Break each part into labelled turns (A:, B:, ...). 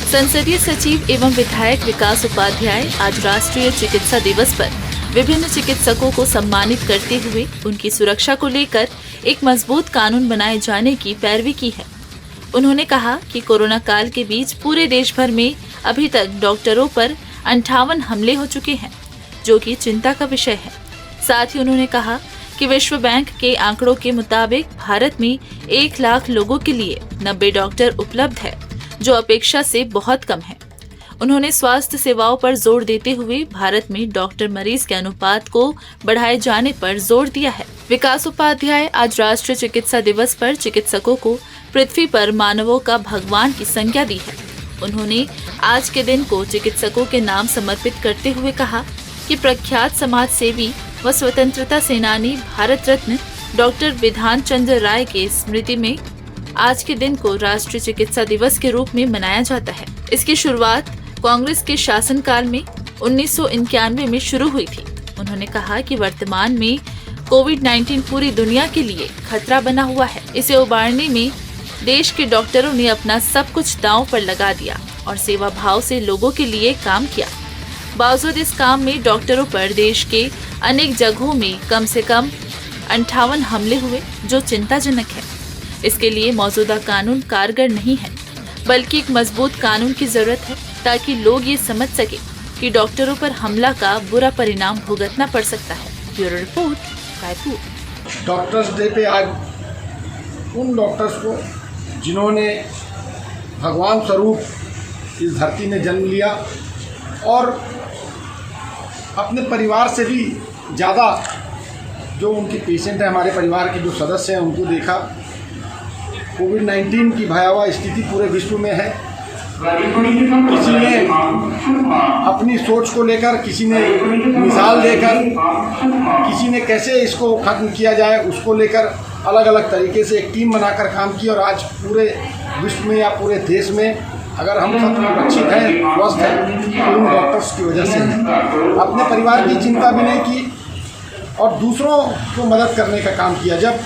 A: संसदीय सचिव एवं विधायक विकास उपाध्याय आज राष्ट्रीय चिकित्सा दिवस पर विभिन्न चिकित्सकों को सम्मानित करते हुए उनकी सुरक्षा को लेकर एक मजबूत कानून बनाए जाने की पैरवी की है। उन्होंने कहा कि कोरोना काल के बीच पूरे देश भर में अभी तक डॉक्टरों पर 58 हमले हो चुके हैं, जो कि चिंता का विषय है। साथ ही उन्होंने कहा कि विश्व बैंक के आंकड़ों के मुताबिक भारत में 1 लाख लोगों के लिए 90 डॉक्टर उपलब्ध है, जो अपेक्षा से बहुत कम है। उन्होंने स्वास्थ्य सेवाओं पर जोर देते हुए भारत में डॉक्टर मरीज के अनुपात को बढ़ाए जाने पर जोर दिया है। विकास उपाध्याय आज राष्ट्रीय चिकित्सा दिवस पर चिकित्सकों को पृथ्वी पर मानवों का भगवान की संज्ञा दी है। उन्होंने आज के दिन को चिकित्सकों के नाम समर्पित करते हुए कहा कि प्रख्यात समाज सेवी व स्वतंत्रता सेनानी भारत रत्न डॉक्टर विधान चंद्र राय के स्मृति में आज के दिन को राष्ट्रीय चिकित्सा दिवस के रूप में मनाया जाता है। इसकी शुरुआत कांग्रेस के शासनकाल में 1991 में शुरू हुई थी। उन्होंने कहा कि वर्तमान में कोविड-19 पूरी दुनिया के लिए खतरा बना हुआ है। इसे उबारने में देश के डॉक्टरों ने अपना सब कुछ दांव पर लगा दिया और सेवा भाव से लोगों के लिए काम किया। बावजूद इस काम में डॉक्टरों पर देश के अनेक जगहों में कम से कम 58 हमले हुए, जो चिंताजनक है। इसके लिए मौजूदा कानून कारगर नहीं है, बल्कि एक मजबूत कानून की जरूरत है, ताकि लोग ये समझ सके कि डॉक्टरों पर हमला का बुरा परिणाम भुगतना पड़ सकता है। Bureau report, Raipur.
B: Doctors day पे आज उन डॉक्टर्स को जिन्होंने भगवान स्वरूप इस धरती में जन्म लिया और अपने परिवार से भी ज़्यादा जो उनके पेशेंट हैं, हमारे परिवार के जो सदस्य हैं, उनको देखा। कोविड-19 की भयावह स्थिति पूरे विश्व में है। किसी ने अपनी सोच को लेकर, किसी ने मिसाल देकर, किसी ने कैसे इसको खत्म किया जाए उसको लेकर अलग अलग तरीके से एक टीम बनाकर काम की। और आज पूरे विश्व में या पूरे देश में अगर हम सब सुरक्षित हैं, स्वस्थ हैं, तो उन डॉक्टर्स की वजह से हैं। अपने परिवार की चिंता भी नहीं की और दूसरों को मदद करने का काम किया। जब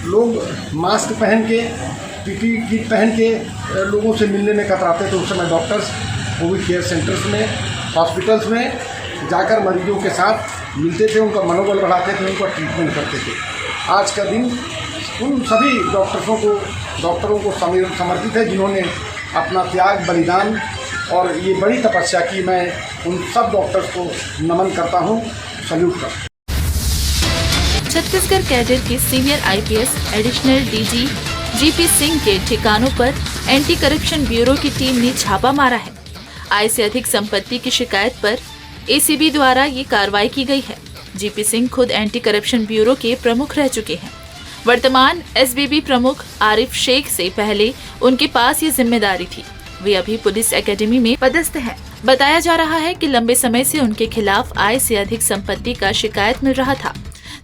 B: लोग मास्क पहन के, पीपी किट पहन के लोगों से मिलने में कतराते, तो उस समय डॉक्टर्स कोविड केयर सेंटर्स में, हॉस्पिटल्स में जाकर मरीजों के साथ मिलते थे, उनका मनोबल बढ़ाते थे, उनका ट्रीटमेंट करते थे। आज का दिन उन सभी डॉक्टरों को समर्पित है, जिन्होंने अपना त्याग, बलिदान और ये बड़ी तपस्या की। मैं उन सब डॉक्टर्स को नमन करता हूँ, सल्यूट करता हूँ।
A: छत्तीसगढ़ कैडर के senior IPS additional DG GP Singh के ठिकानों पर एंटी करप्शन ब्यूरो की टीम ने छापा मारा है। आय से अधिक संपत्ति की शिकायत पर एसीबी द्वारा ये कार्रवाई की गई है। जीपी सिंह खुद एंटी करप्शन ब्यूरो के प्रमुख रह चुके हैं। वर्तमान एसबीबी प्रमुख आरिफ शेख से पहले उनके पास ये जिम्मेदारी थी। वे अभी पुलिस एकेडमी में पदस्थ हैं। बताया जा रहा है कि लंबे समय से उनके खिलाफ आय से अधिक संपत्ति का शिकायत मिल रहा था,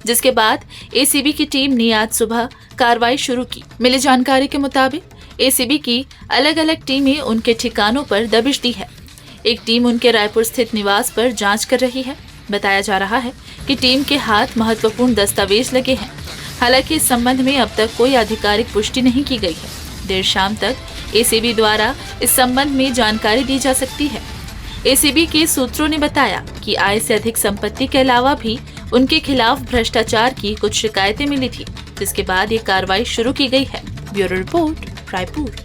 A: जिसके बाद एसीबी की टीम ने आज सुबह कार्रवाई शुरू की। मिली जानकारी के मुताबिक एसीबी की अलग अलग टीमें उनके ठिकानों पर दबिश दी है। एक टीम उनके रायपुर स्थित निवास पर जांच कर रही है। बताया जा रहा है कि टीम के हाथ महत्वपूर्ण दस्तावेज लगे हैं। हालांकि इस संबंध में अब तक कोई आधिकारिक पुष्टि नहीं की गई है। देर शाम तक एसीबी द्वारा इस संबंध में जानकारी दी जा सकती है। एसीबी के सूत्रों ने बताया कि आय से अधिक संपत्ति के अलावा भी उनके खिलाफ भ्रष्टाचार की कुछ शिकायतें मिली थी, जिसके बाद ये कार्रवाई शुरू की गई है। Bureau report, Raipur.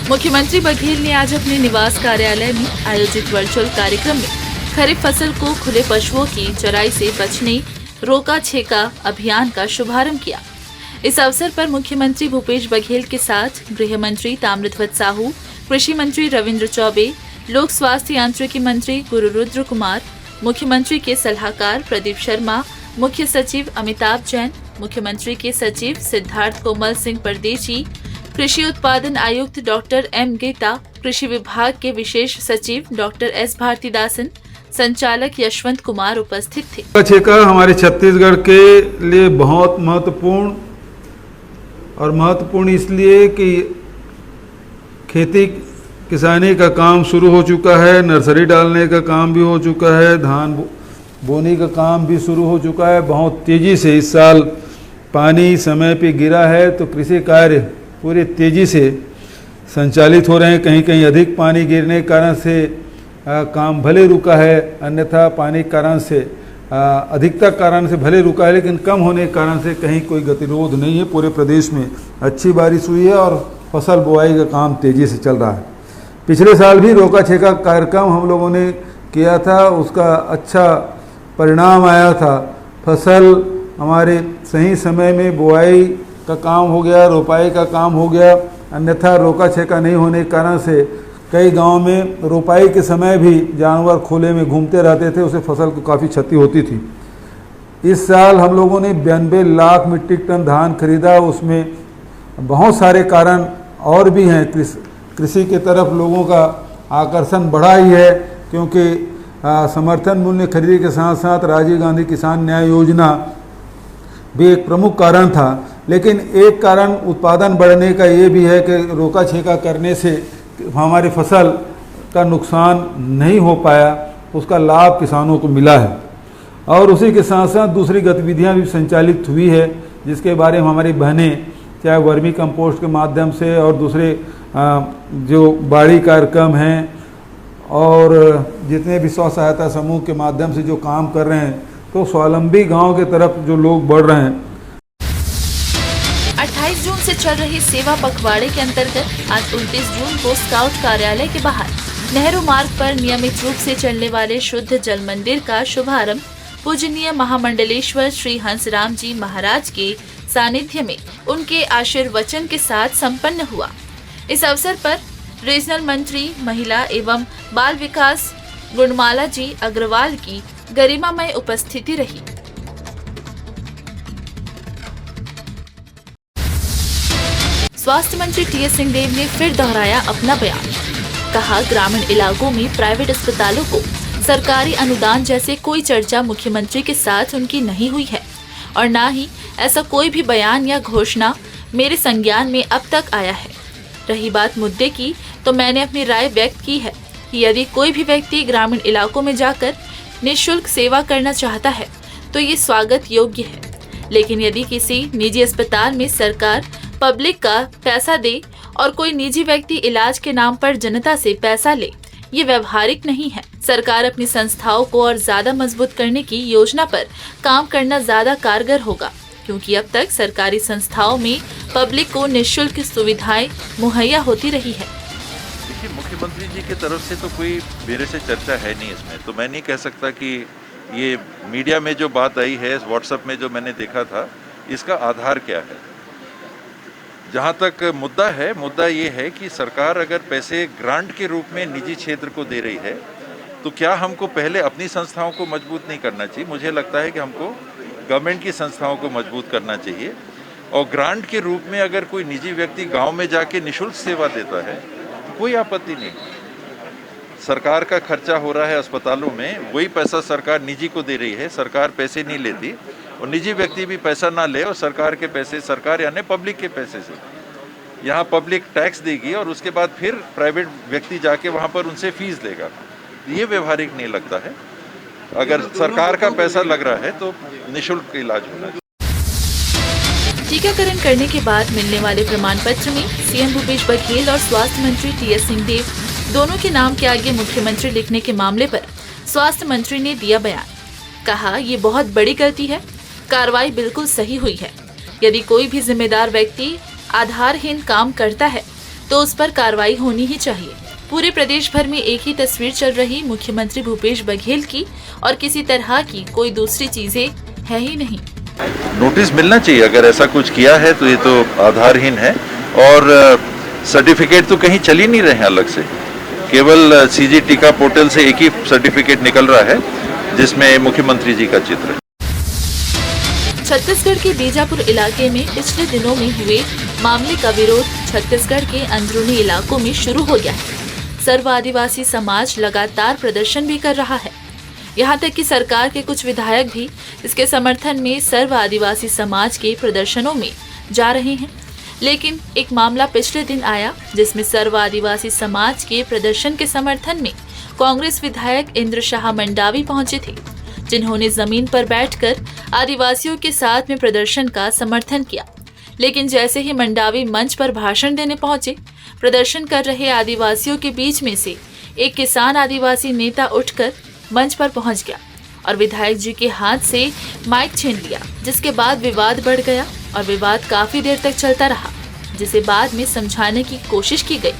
A: मुख्यमंत्री बघेल ने आज अपने निवास कार्यालय में आयोजित वर्चुअल कार्यक्रम में खरीफ फसल को खुले पशुओं की चराई से बचने रोका छेका अभियान का शुभारंभ किया। इस अवसर पर मुख्यमंत्री भूपेश बघेल के साथ गृह मंत्री ताम्रध्वज साहू, कृषि मंत्री रविंद्र चौबे, लोक स्वास्थ्य यांत्रिकी मंत्री गुरुरुद्र कुमार, मुख्यमंत्री के सलाहकार प्रदीप शर्मा, मुख्य सचिव अमिताभ जैन, मुख्यमंत्री के सचिव सिद्धार्थ कोमल सिंह परदेशी, कृषि उत्पादन आयुक्त डॉक्टर एम गीता, कृषि विभाग के विशेष सचिव डॉक्टर एस भारतीदासन, संचालक यशवंत कुमार उपस्थित थे।
C: छेका हमारे छत्तीसगढ़ के लिए बहुत महत्वपूर्ण और महत्वपूर्ण इसलिए कि खेती किसानी का काम शुरू हो चुका है, नर्सरी डालने का काम भी हो चुका है, धान बोने का काम भी शुरू हो चुका है। बहुत तेज़ी से इस साल पानी समय पे गिरा है तो कृषि कार्य पूरी तेज़ी से संचालित हो रहे हैं। कहीं कहीं अधिक पानी गिरने के कारण से काम भले रुका है, अन्यथा पानी के कारण से अधिकता कारण से भले रुका है, लेकिन कम होने के कारण से कहीं कोई गतिरोध नहीं है। पूरे प्रदेश में अच्छी बारिश हुई है और फसल बुआई का काम तेज़ी से चल रहा है। पिछले साल भी रोका छेका कार्यक्रम हम लोगों ने किया था, उसका अच्छा परिणाम आया था। फसल हमारे सही समय में बुआई का काम हो गया, रोपाई का काम हो गया। अन्यथा रोका छेका नहीं होने के कारण से कई गांव में रोपाई के समय भी जानवर खोले में घूमते रहते थे, उससे फसल को काफ़ी क्षति होती थी। इस साल हम लोगों ने 92 लाख मीट्रिक टन धान खरीदा। उसमें बहुत सारे कारण और भी हैं। कृषि के तरफ लोगों का आकर्षण बढ़ा ही है, क्योंकि समर्थन मूल्य खरीदने के साथ साथ राजीव गांधी किसान न्याय योजना भी एक प्रमुख कारण था। लेकिन एक कारण उत्पादन बढ़ने का ये भी है कि रोका छेका करने से हमारी फसल का नुकसान नहीं हो पाया, उसका लाभ किसानों को मिला है। और उसी के साथ साथ दूसरी गतिविधियां भी संचालित हुई है, जिसके बारे में हमारी बहनें चाहे वर्मी कंपोस्ट के माध्यम से और दूसरे जो बाड़ी कार्यक्रम हैं और जितने भी स्व सहायता समूह के माध्यम से जो काम कर रहे हैं, तो स्वावलंबी गांव के तरफ जो लोग बढ़ रहे हैं।
A: 28 जून से चल रही सेवा पखवाड़े के अंतर्गत आज 29 जून को स्काउट कार्यालय के बाहर नेहरू मार्ग पर नियमित रूप से चलने वाले शुद्ध जल मंदिर का शुभारंभ पूजनीय महामंडलेश्वर श्री हंसराम जी महाराज के सानिध्य में उनके आशीर्वचन के साथ संपन्न हुआ। इस अवसर पर रीजनल मंत्री महिला एवं बाल विकास गुणमाला जी अग्रवाल की गरिमामय उपस्थिति रही। स्वास्थ्य मंत्री टीएस सिंहदेव ने फिर दोहराया अपना बयान। कहा, ग्रामीण इलाकों में प्राइवेट अस्पतालों को सरकारी अनुदान जैसे कोई चर्चा मुख्यमंत्री के साथ उनकी नहीं हुई है और न ही ऐसा कोई भी बयान या घोषणा मेरे संज्ञान में अब तक आया है। रही बात मुद्दे की, तो मैंने अपनी राय व्यक्त की है कि यदि कोई भी व्यक्ति ग्रामीण इलाकों में जाकर निःशुल्क सेवा करना चाहता है तो ये स्वागत योग्य है। लेकिन यदि किसी निजी अस्पताल में सरकार पब्लिक का पैसा दे और कोई निजी व्यक्ति इलाज के नाम पर जनता से पैसा ले, ये व्यवहारिक नहीं है। सरकार अपनी संस्थाओं को और ज्यादा मजबूत करने की योजना पर काम करना ज्यादा कारगर होगा, क्योंकि अब तक सरकारी संस्थाओं में पब्लिक को निःशुल्क सुविधाएं मुहैया होती रही है।
D: देखिए, मुख्यमंत्री जी की तरफ से तो कोई मेरे से चर्चा है नहीं इसमें, तो मैं नहीं कह सकता कि ये मीडिया में जो बात आई है, व्हाट्सएप में जो मैंने देखा था, इसका आधार क्या है। जहाँ तक मुद्दा है, मुद्दा ये है कि सरकार अगर पैसे ग्रांट के रूप में निजी क्षेत्र को दे रही है, तो क्या हमको पहले अपनी संस्थाओं को मजबूत नहीं करना चाहिए? मुझे लगता है कि हमको गवर्नमेंट की संस्थाओं को मजबूत करना चाहिए। और ग्रांट के रूप में अगर कोई निजी व्यक्ति गांव में जाके निःशुल्क सेवा देता है तो कोई आपत्ति नहीं। सरकार का खर्चा हो रहा है अस्पतालों में, वही पैसा सरकार निजी को दे रही है, सरकार पैसे नहीं लेती और निजी व्यक्ति भी पैसा ना ले और सरकार के पैसे, सरकार यानी पब्लिक के पैसे से यहाँ पब्लिक टैक्स देगी और उसके बाद फिर प्राइवेट व्यक्ति जाके वहाँ पर उनसे फीस लेगा। ये व्यवहारिक नहीं लगता है। अगर सरकार का पैसा लग रहा है तो निःशुल्क इलाज होना चाहिए।
A: टीकाकरण करने के बाद मिलने वाले प्रमाण पत्र में सीएम भूपेश बघेल और स्वास्थ्य मंत्री टीएस सिंहदेव दोनों के नाम के आगे मुख्यमंत्री लिखने के मामले पर स्वास्थ्य मंत्री ने दिया बयान। कहा, ये बहुत बड़ी गलती है, कार्रवाई बिल्कुल सही हुई है। यदि कोई भी जिम्मेदार व्यक्ति आधारहीन काम करता है तो उस पर कार्रवाई होनी ही चाहिए। पूरे प्रदेश भर में एक ही तस्वीर चल रही मुख्यमंत्री भूपेश बघेल की और किसी तरह की कोई दूसरी चीजें है ही नहीं।
D: नोटिस मिलना चाहिए, अगर ऐसा कुछ किया है तो ये तो आधारहीन है और सर्टिफिकेट तो कहीं चल ही नहीं रहे हैं अलग से। केवल सीजी टीका पोर्टल से एक ही सर्टिफिकेट निकल रहा है जिसमें मुख्यमंत्री जी का चित्र है।
A: छत्तीसगढ़ के बीजापुर इलाके में पिछले दिनों में हुए मामले का विरोध छत्तीसगढ़ के अंदरूनी इलाकों में शुरू हो गया है। सर्व आदिवासी समाज लगातार प्रदर्शन भी कर रहा है। यहाँ तक कि सरकार के कुछ विधायक भी इसके समर्थन में सर्व आदिवासी समाज के प्रदर्शनों में जा रहे हैं। लेकिन एक मामला पिछले दिन आया जिसमें सर्व आदिवासी समाज के प्रदर्शन के समर्थन में कांग्रेस विधायक इंद्र शाह मंडावी पहुंचे थे। जिन्होंने जमीन पर बैठकर आदिवासियों के साथ में प्रदर्शन का समर्थन किया। लेकिन जैसे ही मंडावी मंच पर भाषण देने पहुंचे, प्रदर्शन कर रहे आदिवासियों के बीच में से एक किसान आदिवासी नेता उठकर मंच पर पहुंच गया और विधायक जी के हाथ से माइक छीन लिया, जिसके बाद विवाद बढ़ गया और विवाद काफी देर तक चलता रहा, जिसे बाद में समझाने की कोशिश की गई।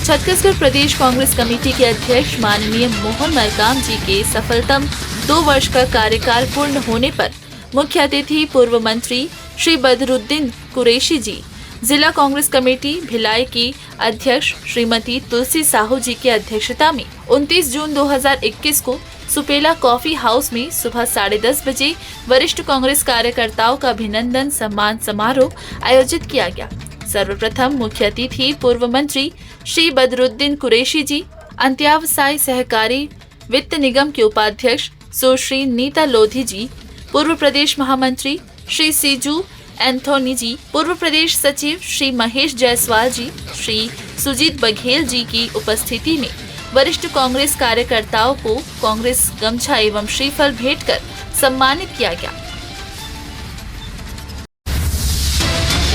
A: छत्तीसगढ़ प्रदेश कांग्रेस कमेटी के अध्यक्ष माननीय मोहन मरकाम जी के सफलतम 2 वर्ष का कार्यकाल पूर्ण होने पर मुख्य अतिथि पूर्व मंत्री श्री बदरुद्दीन कुरैशी जी, जिला कांग्रेस कमेटी भिलाई की अध्यक्ष श्रीमती तुलसी साहू जी की अध्यक्षता में 29 जून 2021 को सुपेला कॉफी हाउस में सुबह 10:30 बजे वरिष्ठ कांग्रेस कार्यकर्ताओं का अभिनंदन सम्मान समारोह आयोजित किया गया। सर्वप्रथम मुख्य अतिथि पूर्व मंत्री श्री बदरुद्दीन कुरैशी जी, अंत्यावसायी सहकारी वित्त निगम के उपाध्यक्ष सुश्री नीता लोधी जी, पूर्व प्रदेश महामंत्री श्री सीजू एंथोनी जी, पूर्व प्रदेश सचिव श्री महेश जायसवाल जी, श्री सुजीत बघेल जी की उपस्थिति में वरिष्ठ कांग्रेस कार्यकर्ताओं को कांग्रेस गमछा एवं श्रीफल भेंट कर सम्मानित किया गया।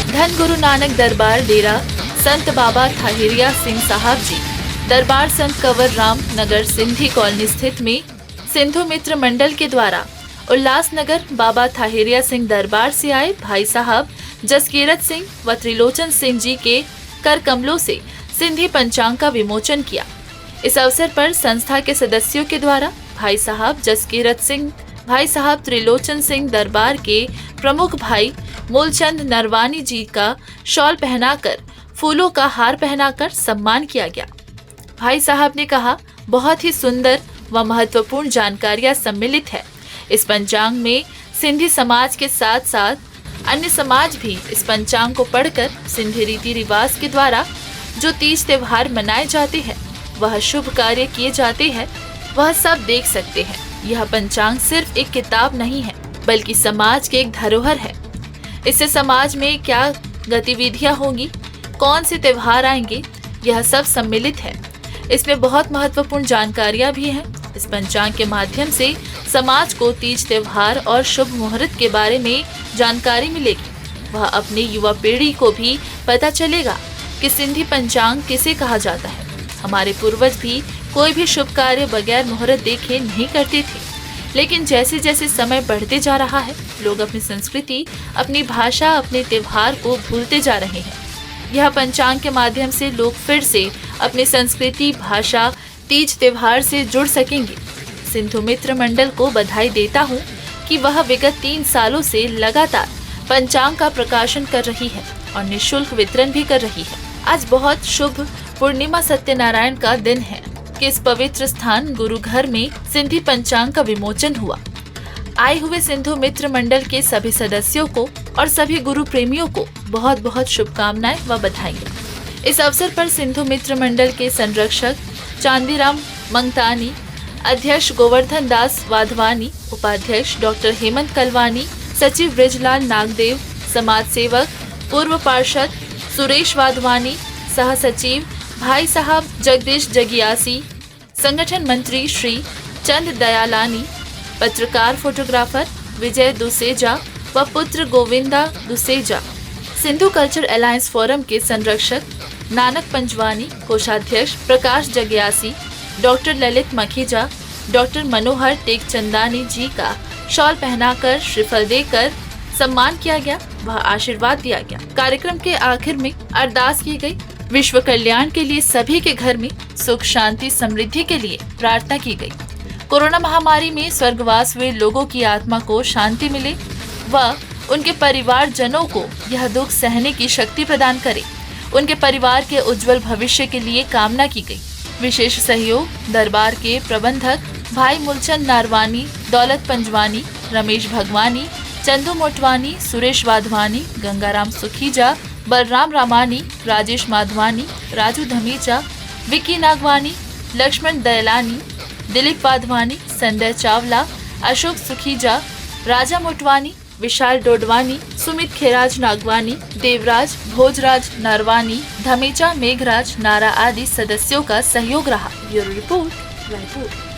A: धन गुरु नानक दरबार डेरा संत बाबा थाहिरिया सिंह साहब जी, दरबार संत कंवर राम नगर सिंधी कॉलोनी स्थित में सिंधु मित्र मंडल के द्वारा उल्लासनगर बाबा थाहिरिया सिंह दरबार से आए भाई साहब जसकीरत सिंह व त्रिलोचन सिंह जी के कर कमलों से सिंधी पंचांग का विमोचन किया। इस अवसर पर संस्था के सदस्यों के द्वारा भाई साहब जसकीरत सिंह, भाई साहब त्रिलोचन सिंह दरबार के प्रमुख भाई मूलचंद नरवानी जी का शॉल पहनाकर फूलों का हार पहनाकर सम्मान किया गया। भाई साहब ने कहा, बहुत ही सुंदर व महत्वपूर्ण जानकारियां सम्मिलित है। इस पंचांग में सिंधी समाज के साथ साथ अन्य समाज भी इस पंचांग को पढ़कर सिंधी रीति रिवाज के द्वारा जो तीज त्योहार मनाए जाते हैं, वह शुभ कार्य किए जाते हैं, वह सब देख सकते हैं। यह पंचांग सिर्फ एक किताब नहीं है, बल्कि समाज के एक धरोहर है। इससे समाज में क्या गतिविधियां होंगी, कौन से त्योहार आएंगे, यह सब सम्मिलित है। इसमें बहुत महत्वपूर्ण जानकारियां भी हैं। इस पंचांग के माध्यम से समाज को तीज त्योहार और शुभ मुहूर्त के बारे में जानकारी मिलेगी। वह अपनी युवा पीढ़ी को भी पता चलेगा कि सिंधी पंचांग किसे कहा जाता है। हमारे पूर्वज भी कोई भी शुभ कार्य बगैर मुहूर्त देखे नहीं करते थे, लेकिन जैसे जैसे समय बढ़ते जा रहा है, लोग अपनी संस्कृति, अपनी भाषा, अपने त्योहार को भूलते जा रहे हैं। यह पंचांग के माध्यम से लोग फिर से अपनी संस्कृति, भाषा, तीज त्योहार से जुड़ सकेंगे। सिंधु मित्र मंडल को बधाई देता हूँ कि वह विगत 3 सालों से लगातार पंचांग का प्रकाशन कर रही है और निःशुल्क वितरण भी कर रही है। आज बहुत शुभ पूर्णिमा सत्यनारायण का दिन है कि इस पवित्र स्थान गुरु घर में सिंधी पंचांग का विमोचन हुआ। आए हुए सिंधु मित्र मंडल के सभी सदस्यों को और सभी गुरु प्रेमियों को बहुत बहुत शुभकामनाएं व बधाइयां। इस अवसर पर सिंधु मित्र मंडल के संरक्षक चांदीराम मंगतानी, अध्यक्ष गोवर्धन दास वाधवानी, उपाध्यक्ष डॉक्टर हेमंत कलवानी, सचिव ब्रिजलाल नागदेव, समाज सेवक पूर्व पार्षद सुरेश वाधवानी, सह सचिव भाई साहब जगदीश जगियासी, संगठन मंत्री श्री चंद दयालानी, पत्रकार फोटोग्राफर विजय दुसेजा व पुत्र Govinda Duseja, Sindhu culture alliance forum के संरक्षक नानक पंजवानी, कोषाध्यक्ष प्रकाश जगियासी, डॉक्टर ललित मखीजा, डॉक्टर मनोहर टेकचंदानी जी का शॉल पहनाकर श्रीफल देकर सम्मान किया गया, वह आशीर्वाद दिया गया। कार्यक्रम के आखिर में अरदास की गई। विश्व कल्याण के लिए सभी के घर में सुख, शांति, समृद्धि के लिए प्रार्थना की गई। कोरोना महामारी में स्वर्गवास हुए लोगों की आत्मा को शांति मिले व उनके परिवारजनों को यह दुख सहने की शक्ति प्रदान करे। उनके परिवार के उज्जवल भविष्य के लिए कामना की गई। विशेष सहयोग दरबार के प्रबंधक भाई मूलचंद नारवानी, दौलत पंजवानी, रमेश भगवानी, चंदू मोटवानी, सुरेश वाधवानी, गंगाराम सुखीजा, बलराम रामानी, राजेश माधवानी, राजू धमीजा, विकी नागवानी, लक्ष्मण दयालानी, दिलीप वाधवानी, संजय चावला, अशोक सुखीजा, राजा मोटवानी, विशाल डोडवानी, सुमित खेराज नागवानी, देवराज भोजराज नारवानी, धमेचा मेघराज नारा आदि सदस्यों का सहयोग रहा। Bureau report Raipur.